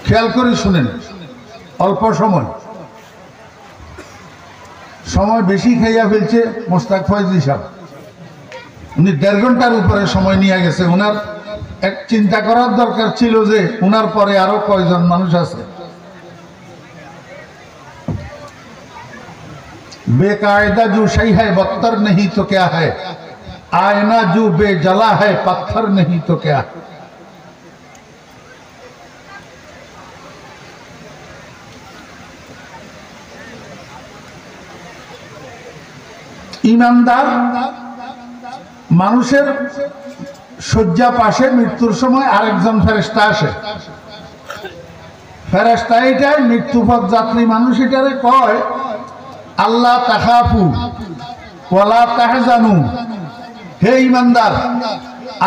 খেয়াল করে শুনেন, অল্প সময় বেশি খাইয়া ফেলছে মোস্তাক ফয়জি সাহেব। উনি 1.5 ঘন্টার উপরে সময় নিয়ে গেছে। ওনার এক চিন্তা করার দরকার ছিল যে ওনার পরে আরো কয়জন মানুষ আছে। बेकायदा जो शई है बत्तर नहीं तो क्या है, आयना जो बेजला है पत्थर नहीं तो क्या है। ईमानदार मानुषेर शয্যা पाशे मृत्युर समय आरेकजन फेरेस्ता आसे। फेरेस्ता एटाई मृत्युपथ यात्री मानुष एटारे कय আল্লাহ তাখাফু ওয়ালা তাহজানু। হে ঈমানদার,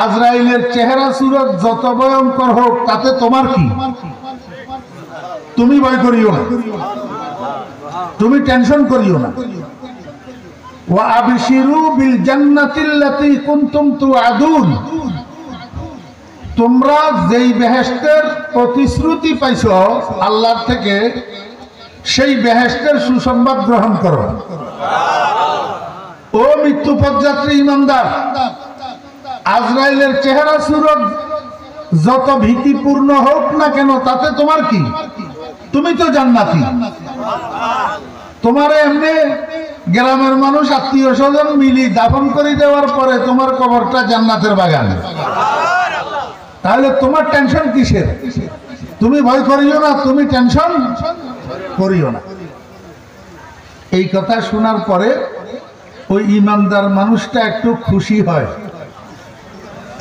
আজরাইলের চেহারা সুরত যত ভয়ঙ্কর হোক তাতে তোমার কি? তুমি ভয় করিও না, তুমি টেনশন করিও না। ওয়া আবশিরু বিল জান্নাতিল্লাতী কুনতুম তুআদুন। তোমরা যেই বেহেশতের প্রতিশ্রুতি পাইছো আল্লাহর থেকে, সেই বেহেশতের সুসংবাদ গ্রহণ করো। ও মৃত্যুপথযাত্রী ঈমানদার, আজরাইলের চেহারা সুরত যত ভীতিপূর্ণ হোক না কেন তাতে তোমার কি? তুমি তো জান্নাতি। তোমার এমনি গ্রামের মানুষ আত্মীয় স্বজন মিলি দাফন করে দেওয়ার পরে তোমার কবরটা জান্নাতের বাগান। তাহলে তোমার টেনশন কিসের? তুমি ভয় করিও না, তুমি টেনশন করিও না। এই কথা শোনার পরে ওই ঈমানদার মানুষটা একটু খুশি হয়।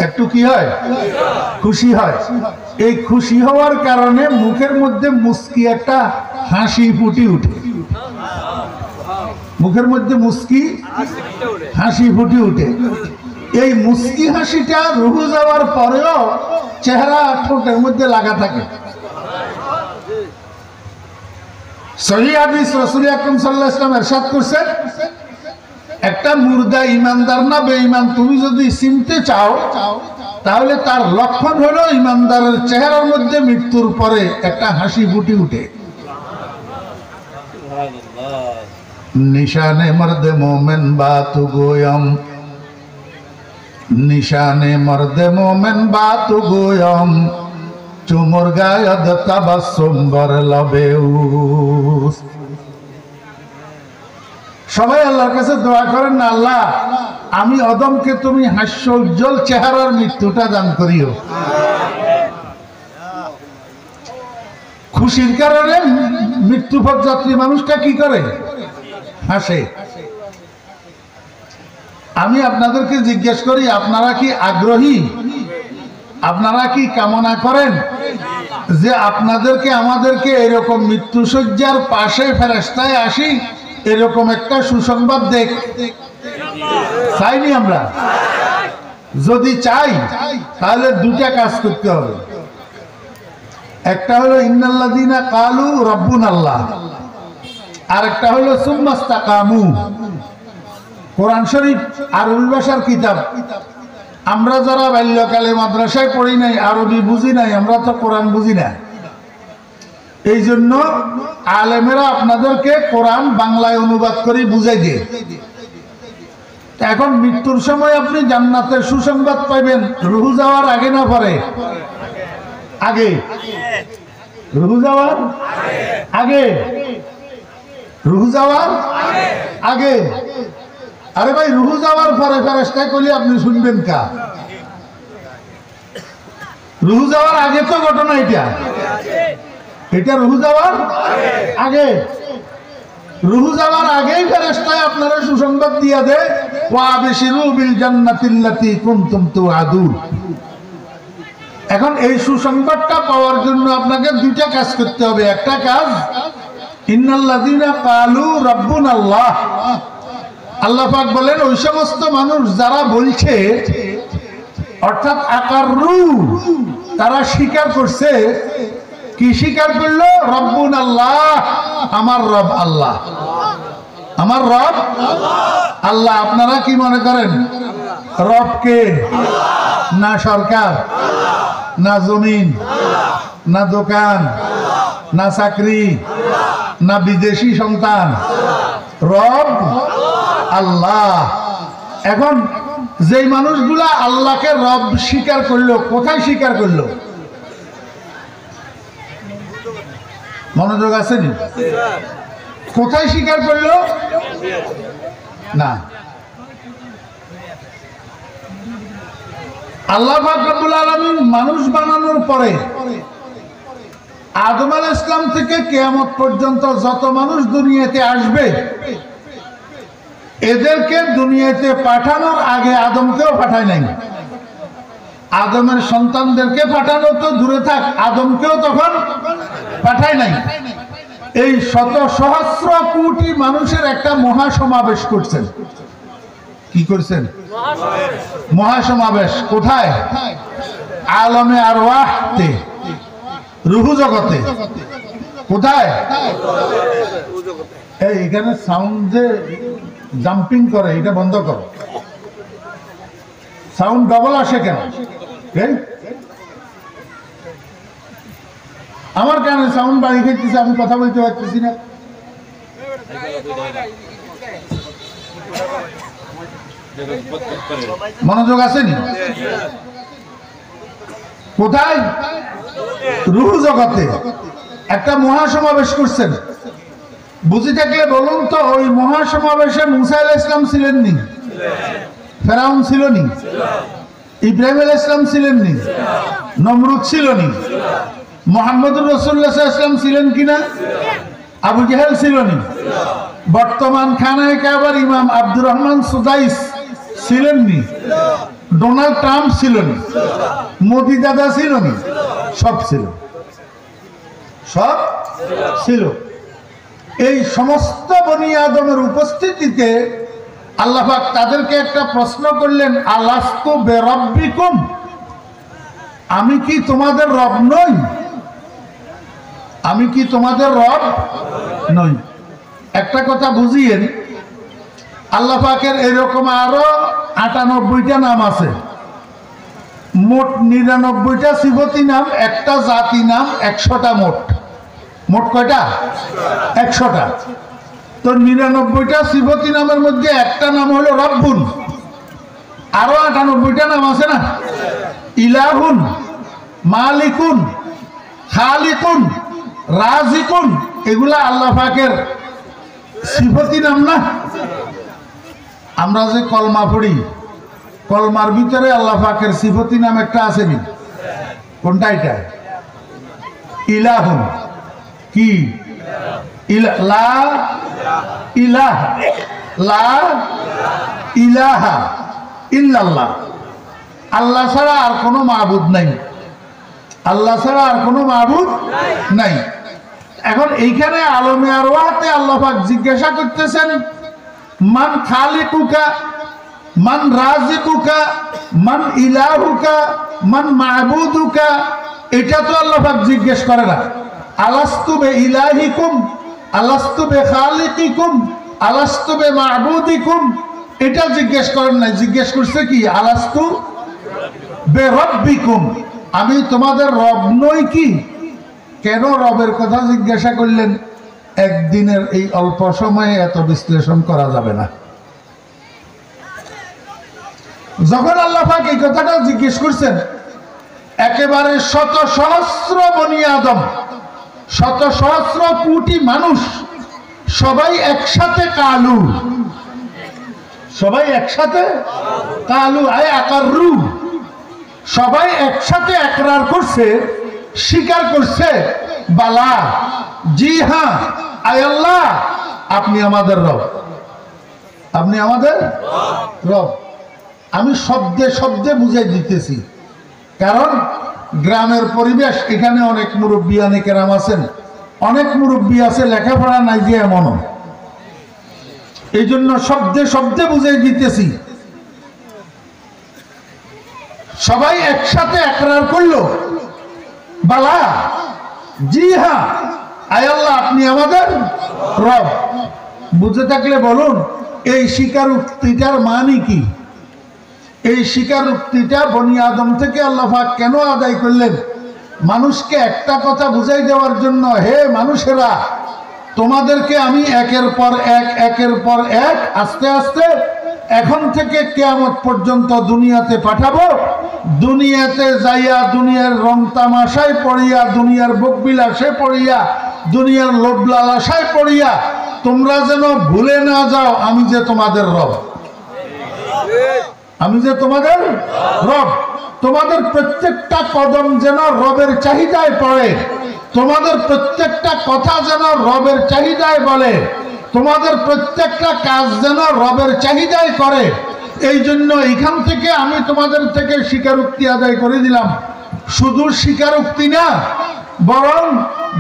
একটু কি হয়? খুশি হয়। এই খুশি হওয়ার কারণে মুখের মধ্যে মুস্কি একটা হাসি ফুটে ওঠে। মুখের মধ্যে মুস্কি হাসি ফুটে ওঠে। এই মুস্কি হাসিটা রূহ যাওয়ার পরেও চেহারা ঠোঁটের মধ্যে লাগা থাকে। সহিহ হাদিস রাসূল আকরাম সাল্লাল্লাহু আলাইহি ওয়াসাল্লাম ইরশাদ করেছেন, একটা মুর্দা ঈমানদার না বেঈমান তুমি যদি চিনতে চাও তাহলে তার লক্ষণ হলো ঈমানদারের চেহারার মধ্যে মৃত্যুর পরে একটা হাসি ফুটে ওঠে। নিশানে মর্দে মোমেন বাতু গোয়ম, নিশানে মর্দে মোমেন বাতু গোয়ম, চুমুর গায়দ তাবাসসুম বর লবেউস। সবাই আল্লাহর কাছে দোয়া করেন না, আল্লাহ আমি অদমকে তুমি হাস্য উজ্জ্বল চেহারার মৃত্যুটা দান করিও। খুশির কারণে মৃত্যুপথ যাত্রী মানুষটা কি করে? হাসে। আমি আপনাদেরকে জিজ্ঞেস করি, আপনারা কি আগ্রহী, আপনারা কি কামনা করেন যে আপনাদেরকে আমাদেরকে এরকম মৃত্যুশয্যার পাশে ফেরেশতায় আসি এরকম একটা সুসংবাদ দেখ? চাইনি আমরা? যদি চাই তাহলে দুটা কাজ করতে হবে। একটা হলো ইন্নাল্লাযীনা ক্বালু রাব্বুনাল্লাহ, আর একটা হলো সুম্মাস্তাকামু। কোরআন শরীফ আরবি ভাষার কিতাব। আমরা যারা বাল্যকালে মাদ্রাসায় পড়ি নাই, আরবি বুঝি নাই, আমরা তো কোরআন বুঝি না। এই জন্য আলেমেরা আপনাদেরকে কোরআন বাংলায় অনুবাদ করে বুঝাই দিয়ে। এখন মৃত্যুর সময় আপনি জান্নাতের সুসংবাদ পাইবেন রূহ যাওয়ার আগে না পরে? আগে। রূহ যাওয়ার আগে। রূহ যাওয়ার আগে। আরে ভাই, রূহ যাওয়ার পরে ফেরেশতা কইলে আপনি শুনবেন কা? রূহ যাওয়ার আগে তো ঘটনা এটা। এটা রূহ যাওয়ার আগে। রূহ যাওয়ার আগেই ফেরেশতা আপনারা সুসংবাদ দিয়া দেয়, ওয়া আবশিরু বিল জান্নাতিল্লাতী কুনতুম তুআদুন। এখন এই সুসংবাদটা পাওয়ার জন্য আপনাকে দুইটা কাজ করতে হবে। একটা কাজ, ইন্নাল্লাযীনা ক্বালু রাব্বুনাল্লাহ। আল্লাহ পাক বলেন ওই সমস্ত মানুষ যারা বলছে, অর্থাৎ আকাররু, তারা স্বীকার করছে। কি স্বীকার করলো? রব্বুনাল্লাহ, আমার রব আল্লাহ। আমার রব আল্লাহ। আপনারা কি মনে করেন রব কে? না সরকার, না জমিন, না দোকান, না চাকরি, না বিদেশি সন্তান? রব আল্লাহ। এখন যেই মানুষগুলা আল্লাহকে রব স্বীকার করলো, কোথায় স্বীকার করলো? মনোযোগ আছে নি? কোথায় স্বীকার করলো? না, আল্লাহ পাক রব্বুল আলামিন মানুষ বানানোর পরে আদম আলাইহিস সালাম থেকে কিয়ামত পর্যন্ত যত মানুষ দুনিয়াতে আসবে, এদেরকে দুনিয়াতে পাঠানোর আগে আদমকেও পাঠায় নাই। আদমের সন্তানদেরকে পাঠানো তো দূরে থাক, আদমকেও তখন পাঠায় নাই। এই শত সহস্র কোটি মানুষের একটা মহাসমাবেশ করছেন। কি করছেন? মহাসমাবেশ। কোথায়? আলমে আরওয়াহতে, রূহ জগতে। কোথায়? এই এখানে সাউন্ড যে জাম্পিং করে, এটা বন্ধ করো। সাউন্ড ডবল আসে কেন? আমার কানে সাউন্ড বাড়ি খেতেছে, আমি কথা বলতে পারতেছি না। মনোযোগ আসেনি? কোথায়? রূহ জগতে একটা মহাসমাবেশ করছেন। বুঝে থাকলে বলুন তো, ওই মহাসমাবেশে মুসা আলাইহিস সালাম ছিলেন নি? ফেরাউন ছিল নি? ইব্রাহিম আলাইহিস সালাম ছিলেন নি? নমরুদ ছিল নি? মুহাম্মদুর রাসূলুল্লাহ সাল্লাল্লাহু আলাইহি ওয়াসাল্লাম ছিলেন কিনা? আবু জাহেল ছিল নি? বর্তমান খানায় কাবার ইমাম আব্দুর রহমান সুদাইস ছিলেন নি? ডোনাল্ড ট্রাম্প ছিল নি? মোদি দাদা ছিল নি? সব ছিল, সব ছিল। এই সমস্ত বনি আদমের উপস্থিতিতে আল্লাহ পাক তাদেরকে একটা প্রশ্ন করলেন, আলাস্তু বিরাব্বিকুম, আমি কি তোমাদের রব নই? আমি কি তোমাদের রব নই? একটা কথা বুঝিয়েন, আল্লাহ পাকের এরকম আরো ৯৮টা নাম আছে। মোট ৯৯টা সিফতি নাম, একটা জাতি নাম, ১০০টা। মোট কয়টা? ১০০টা। তো ৯৯টা সিফতি নামের মধ্যে একটা নাম হলো রব্বুন। আরো ৯৮টা নাম আছে না? ইলাহুন, মালিকুন, খালিকুন, রাজিকুন, এগুলা আল্লাহ পাকের সিফতি নাম না? আমরা যে কলমা পড়ি, কলমার ভিতরে আল্লাহ পাকের সিফতি নাম একটা আছে নি? কোনটা? এটা ইলাহুন। কি? লা ইলাহা, লা ইলাহা ইল্লাল্লাহ। আল্লাহ ছাড়া আর কোনো মাবুদ নাই। আল্লাহ ছাড়া আর কোনো মাবুদ নাই। এখন এইখানে আলমে আরওয়াহতে আল্লাহ পাক জিজ্ঞাসা করতেছেন, মান খালিকুকা, মান রাজিকুকা, মান ইলাহুকা, মান মাবুদুকা। এটা তো আল্লাহ পাক জিজ্ঞেস করে না। আলাস্তু বে ইলাহিকুম, আলাস্তু বে খালিকিকুম, আলাস্তু বে মাবুদিকুম, এটা জিজ্ঞেস করেন নাই। জিজ্ঞেস করছে কি? আলাস্তু বে রব্বিকুম, আমি তোমাদের রব নই কি? কেন রবের কথা জিজ্ঞাসা করলেন? একদিনের এই অল্প সময়ে এত বিশ্লেষণ করা যাবে না। যখন আল্লাহ পাক এই কথাটা জিজ্ঞেস করছেন, একেবারে শত সহস্র বনি আদম, শত সহস্র কোটি মানুষ, সবাই একসাথে কালু, সবাই একসাথে কালু আয় আকাররু, সবাই একসাথে একরার করছে, স্বীকার করছে, বালা, জি হ্যাঁ, আয় আল্লাহ, আপনি আমাদের রব, আপনি আমাদের রব। আমি শব্দে শব্দে বুঝাই দিতেছি, কারণ গ্রামের পরিবেশ, এখানে অনেক মুরব্বী কেরাম আছেন, অনেক মুরব্বী আছে লেখাপড়া নাই যে এমনও, এই জন্য শব্দে শব্দে বুঝাই দিতেছি। সবাই একসাথে একরার করলো, বালা, জি হ্যাঁ, আয় আল্লাহ, আপনি আমাদের রব। বুঝে থাকলে বলুন, এই স্বীকারোক্তিটার মানে কি? এই স্বীকারোক্তিটা বনি আদম থেকে আল্লাহ পাক কেন আদায় করলেন? মানুষকে একটা কথা বুঝাই দেওয়ার জন্য, হে মানুষেরা, তোমাদেরকে আমি একের পর এক আস্তে আস্তে এখন থেকে কিয়ামত পর্যন্ত দুনিয়াতে পাঠাবো। দুনিয়াতে যাইয়া দুনিয়ার রং তামাশায় পড়িয়া, দুনিয়ার বকবিলাসে পড়িয়া, দুনিয়ার লোভ লালসায় পড়িয়া তোমরা যেন ভুলে না যাও আমি যে তোমাদের রব, আমি যে তোমাদের রব। তোমাদের প্রত্যেকটা কদম যেন রবের চাহিদায় পড়ে, তোমাদের প্রত্যেকটা কথা যেন রবের চাহিদায় বলে, তোমাদের প্রত্যেকটা কাজ যেন রবের চাহিদায় করে। এই জন্য এখান থেকে আমি তোমাদের থেকে স্বীকারোক্তি আদায় করে দিলাম। শুধু স্বীকারোক্তি না, বরং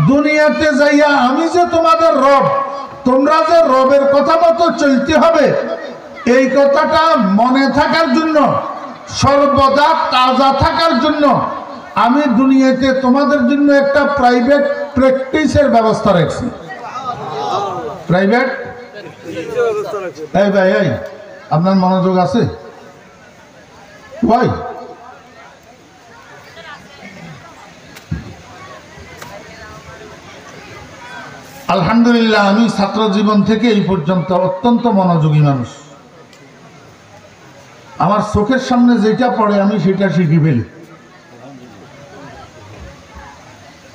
দুনিয়াতে যাইয়া আমি যে তোমাদের রব, তোমরা যে রবের কথা মতো চলতে হবে, এই কথাটা মনে থাকার জন্য, সর্বদা তাজা থাকার জন্য আমি দুনিয়াতে তোমাদের জন্য একটা প্রাইভেট প্র্যাকটিসের ব্যবস্থা রাখছি। প্রাইভেট, এই ভাই, এই আপনার মনোযোগ আছে ভাই? আলহামদুলিল্লাহ, আমি ছাত্র জীবন থেকে এই পর্যন্ত অত্যন্ত মনোযোগী মানুষ। আমার চোখের সামনে যেটা পড়ে আমি সেটা শিখে ফেলি।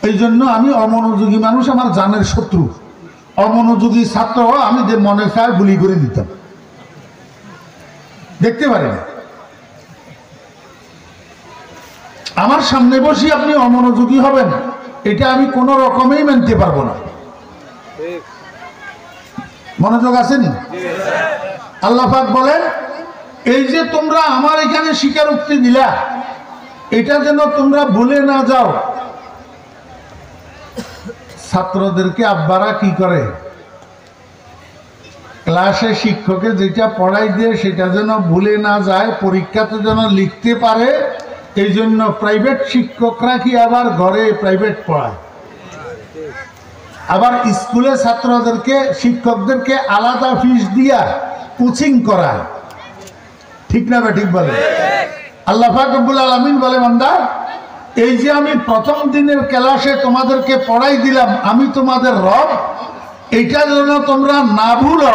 এই জন্য আমি অমনোযোগী মানুষ আমার জানের শত্রু। অমনোযোগী ছাত্র আমি যে মনে চায় গুলি করে দিতাম, দেখতে পারেন। আমার সামনে বসে আপনি অমনোযোগী হবেন, এটা আমি কোনো রকমেই মানতে পারবো না। মনোযোগ আসেনি? আল্লাহ পাক বলেন, এই যে তোমরা আমার এখানে স্বীকারোক্তি দিলা, এটা যেন তোমরা ভুলে না যাও। ছাত্রদেরকে আব্বারা কি করে, ক্লাসে শিক্ষকে যেটা পড়াই দিয়ে সেটা যেন ভুলে না যায়, পরীক্ষাতে যেন লিখতে পারে। এই জন্য প্রাইভেট শিক্ষকরা কি আবার ঘরে প্রাইভেট পড়ায়, আবার স্কুলে ছাত্রদেরকে শিক্ষকদেরকে আলাদা ফিস দিয়া কোচিং করায়। ঠিক না? ঠিক বলে আল্লাহ পাক রব্বুল আলামিন বলে, বান্দা, এই যে আমি প্রথম দিনের ক্লাসে তোমাদেরকে পড়াই দিলাম আমি তোমাদের রব, এইটা যেন তোমরা না ভুলো,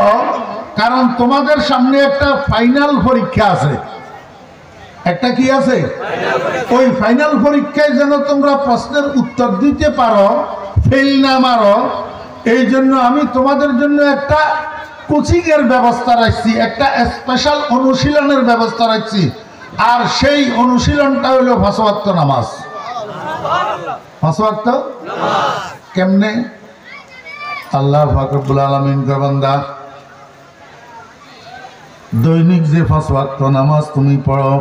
কারণ তোমাদের সামনে একটা ফাইনাল পরীক্ষা আছে। একটা কি আছে? ওই ফাইনাল পরীক্ষায় যেন তোমরা প্রশ্নের উত্তর দিতে পারো, ফেল না মারো। এই জন্য আমি তোমাদের জন্য একটা কোচিং এর ব্যবস্থা রাখছি, একটা স্পেশাল অনুশীলনের ব্যবস্থা রাখছি। আর সেই অনুশীলনটা হলো 5 ওয়াক্ত নামাজ। 5 ওয়াক্ত কেমনে? আল্লাহ পাক রব্বুল আলামিন কয়, বান্দা, দৈনিক যে 5 ওয়াক্ত নামাজ তুমি পড়ো,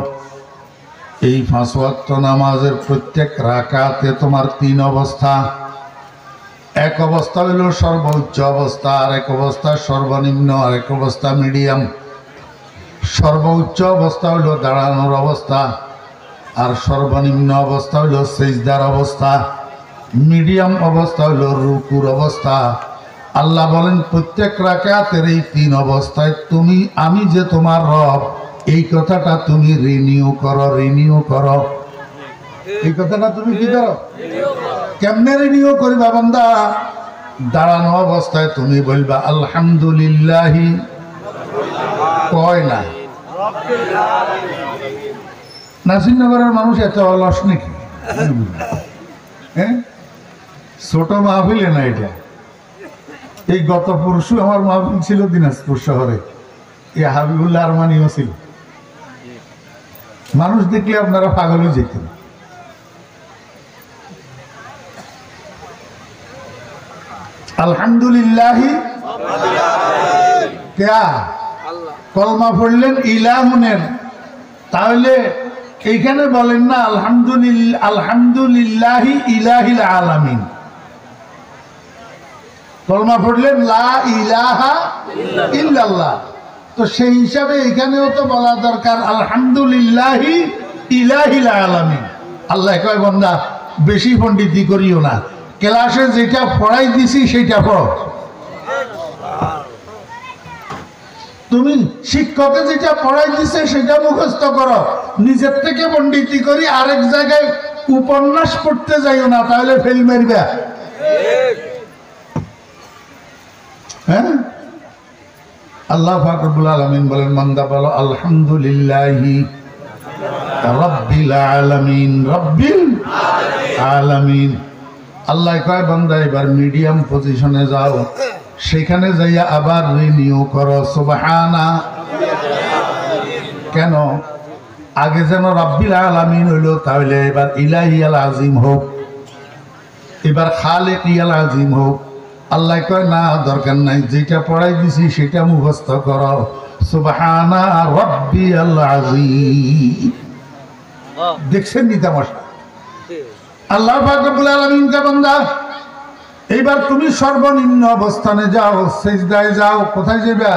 এই 5 ওয়াক্ত নামাজের প্রত্যেক রাকাতে তোমার 3 অবস্থা। এক অবস্থা হইল সর্বোচ্চ অবস্থা, আর এক অবস্থা সর্বনিম্ন, আর এক অবস্থা মিডিয়াম। সর্বোচ্চ অবস্থা হইল দাঁড়ানোর অবস্থা, আর সর্বনিম্ন অবস্থা হইল সিজদার অবস্থা, মিডিয়াম অবস্থা হইল রুকুর অবস্থা। আল্লাহ বলেন, প্রত্যেক রাকাতের এই 3 অবস্থায় তুমি আমি যে তোমার রব, এই কথাটা তুমি রিনিউ করো। এই কথাটা তুমি কি করো? কেমনে রিনিউ করবা বান্দা? দাঁড়ানো অবস্থায় তুমি বলবা আলহামদুলিল্লাহ, কয় না? নাসিরনগরের মানুষ এত অলস নাকি? হ্যাঁ, ছোট মাহফিলে না এটা। এই গত পরশু আমার মাহফিল ছিল দিনাজপুর শহরে, এই হাবিবুল্লাহ আরমানিও ছিল। মানুষ দেখলে আপনারা পাগল হয়ে যেতেন। আলহামদুলিল্লাহ কলমা পড়লেন ইলাহুনের, তাহলে এইখানে বলেন না আলহামদুলিল্লাহ ইলাহিল আলামিন। কলমা পড়লেন লা ইলাহা ইল্লাল্লাহ। তো সেই হিসাবে এখানেও তো বলা দরকার আলহামদুলিল্লাহ ইলাহিল আলামিন। আল্লাহ কয়, বান্দা, বেশি পণ্ডিতি করিও না, ক্লাসে যেটা পড়াই দিছি সেটা পড়ো। তুমি শিক্ষকে যেটা পড়াই দিছে সেটা মুখস্থ করো। নিজের থেকে পণ্ডিতি করি আরেক জায়গায় উপন্যাস পড়তে যাইও না, তাহলে ফেল মারবে। হ্যাঁ, আল্লাহ পাক রব্বুল আলামিন বলেন, বান্দা বলো আলহামদুলিল্লাহি রাব্বিল আলামিন, রাব্বিল আলামিন। আল্লাহ কয় বান্দা এবার মিডিয়াম পজিশনে যাও, সেখানে যাইয়া আবার রিনিউ করো সুবহানা। কেন? আগে যেন রাব্বিল আলামিন হইল, তাহলে এবার ইলাহিয়াল আজিম হোক, এবার খালিকিয়াল আজিম হোক। আল্লাহ কয় না, দরকার নাই, যেটা পড়াই দিছি সেটা মুখস্থ করো সুবহানা রাব্বিয়াল আজিম। দেখছেন নি তামাশা? আল্লাহ পাক রব্বুল আলামিন কে বান্দা এইবার তুমি সর্বনিম্ন অবস্থানে যাও, সিজদায় যাও। কোথায় যাইবা?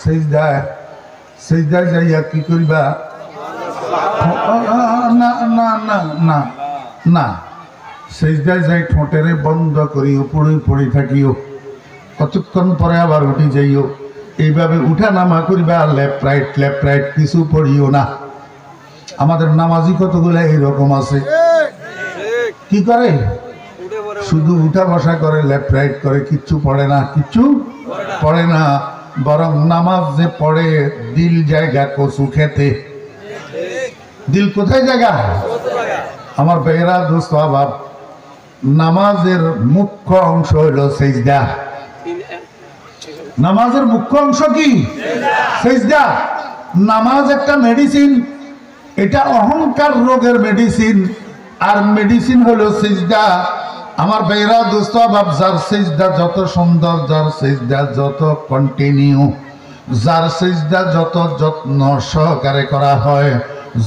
সিজদায়। সিজদায় যাইয়া কি করিবা? না না না না না, সিজদায় যাই ঠোঁটেরে বন্ধ করি উপরে পড়ে থাকিও, কতক্ষণ পরে আবার উঠি যাইও। এইভাবে উঠা নামা করিবা, লেফট রাইট কিছু পড়িও না। আমাদের নামাজি কতগুলো এইরকম আছে, কি করে? শুধু উঠা বসা করে, লেফট রাইট করে, কিচ্ছু পড়ে না, কিচ্ছু পড়ে না। বরং নামাজ যে পড়ে দিল জায়গা কচু খেতে। দিল কোথায় জায়গা? আমার বেহরা দোস্ত আবার, নামাজের মুখ্য অংশ হইল সিজদা। নামাজের মুখ্য অংশ কি? সিজদা। নামাজ একটা মেডিসিন, এটা অহংকার রোগের মেডিসিন, আর মেডিসিন হলো সিজদা। আমার বেহরা দোস্ত বাপ, যার সিজদা যত সুন্দর, যার সিজদা যত কন্টিনিউ, যার সিজদা যত যত্ন সহকারে করা হয়,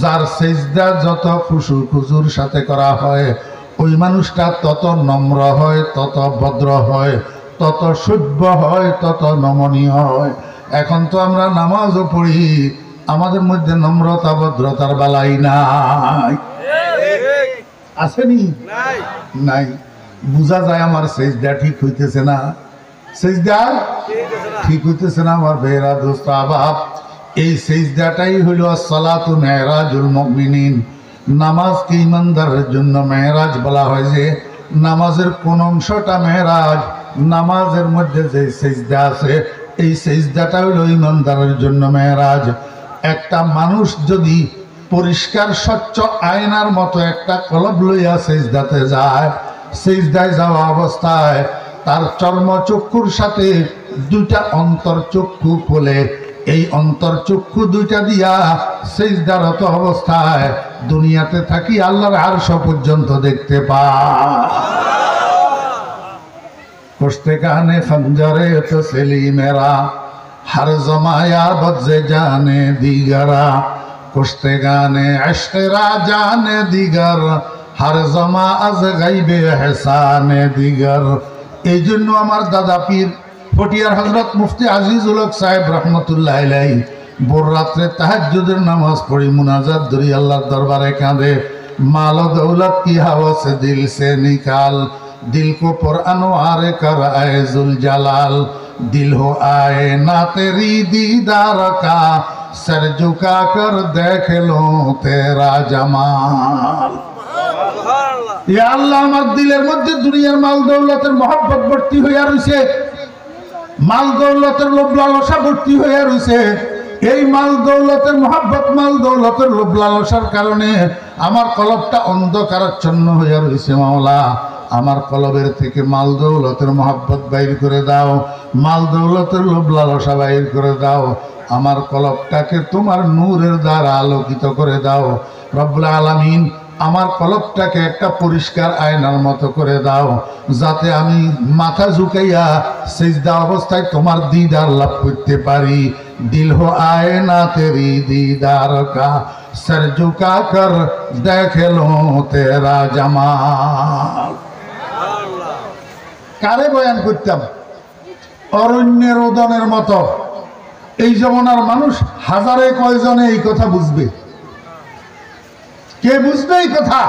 যার সিজদা যত খুশুর সাথে করা হয়, ওই মানুষটা তত নম্র হয়, তত ভদ্র হয়, তত সভ্য হয়, তত নমনীয় হয়। এখন তো আমরা নামাজও পড়ি, আমাদের মধ্যে নম্রতা ভদ্রতার বালাই নাই, আসেনি? নাই। বুঝা যায় আমার সিজদা ঠিক হইতেছে না, সিজদা ঠিক হইতেছে না। আমার বেহরা দোস্ত আবাব, এই সিজদাটাই হইল সালাতু মেরাজুল মুমিনিন। নামাজকে ইমানদারের জন্য মেরাজ বলা হয়। যে নামাজের কোন অংশটা মেরাজ? নামাজের মধ্যে যে সিজদা আছে, এই সিজদাটা হইল ইমানদারের জন্য মেরাজ। একটা মানুষ যদি পরিষ্কার স্বচ্ছ আয়নার মতো একটা কলব লইয়া সিজদাতে যায়, সিজদায় যাওয়া অবস্থায় তার চর্মচক্ষুর সাথে দুইটা অন্তর্চক্ষু খোলে। এই অন্তর্চক্ষু দুইটা দিয়া সিজদারত অবস্থায় দুনিয়াতে থাকি আল্লাহর আরশ পর্যন্ত দেখতে পায়। কষ্টে কানে খঞ্জরে তো সেলি মেরা, हर जमाया बदजे जाने दिगरा, कुश्ते गाने अश्करा जाने दिगर, हर जमा अज गाइबे एहसाने दिगर। এই জন্য আমার দাদা পীর ফটিয়ার হযরত মুফতি আজিজুল হক সাহেব রহমতুল্লাহ আলাইহি ভোর রাত্রে তাহাজ্জুদের নামাজ পড়ি, মুনাজাত ধরি আল্লাহর দরবারে কাঁদে, মাল দৌলত কি হাওয়া সে দিল সে নিকাল, दिल को पर अनवार कर आए जुल जलाल, दिल हो आए ना तेरी दीदार का, सर झुका कर देख लो तेरा जमाल। या अल्लाह আমার দিলের মধ্যে দুনিয়ার মাল দৌলতের মহব্বত ভর্তি হইয়া রইছে, মাল দৌলতের লোভ লালসা ভর্তি হইয়া রইছে। এই মাল দৌলতের মহব্বত, মাল দৌলতের লোভ লালসার কারণে আমার কলবটা অন্ধকারাচ্ছন্ন হইয়া রইছে। মাওলা, আমার কলবের থেকে মাল দৌলতের মহব্বত বাইর করে দাও, মাল দৌলতের লোভ লালসা বাইর করে দাও, আমার কলবটাকে তোমার নূরের দ্বারা আলোকিত করে দাও। রব্বুল আলামিন, আমার কলবটাকে একটা পরিষ্কার আয়নার মতো করে দাও, যাতে আমি মাথা ঝুঁকাইয়া সিজদা অবস্থায় তোমার দিদার লাভ করতে পারি। দিল হো আয়না তেরি দিদার কা, সর ঝুকা কর দেখে লো তেরা জামাল। কারে বয়ান করতাম? অরণ্যের ওদনের মতো। এই জমানার মানুষ হাজারে কয়জনে এই কথা বুঝবে? কে বুঝবে এই কথা?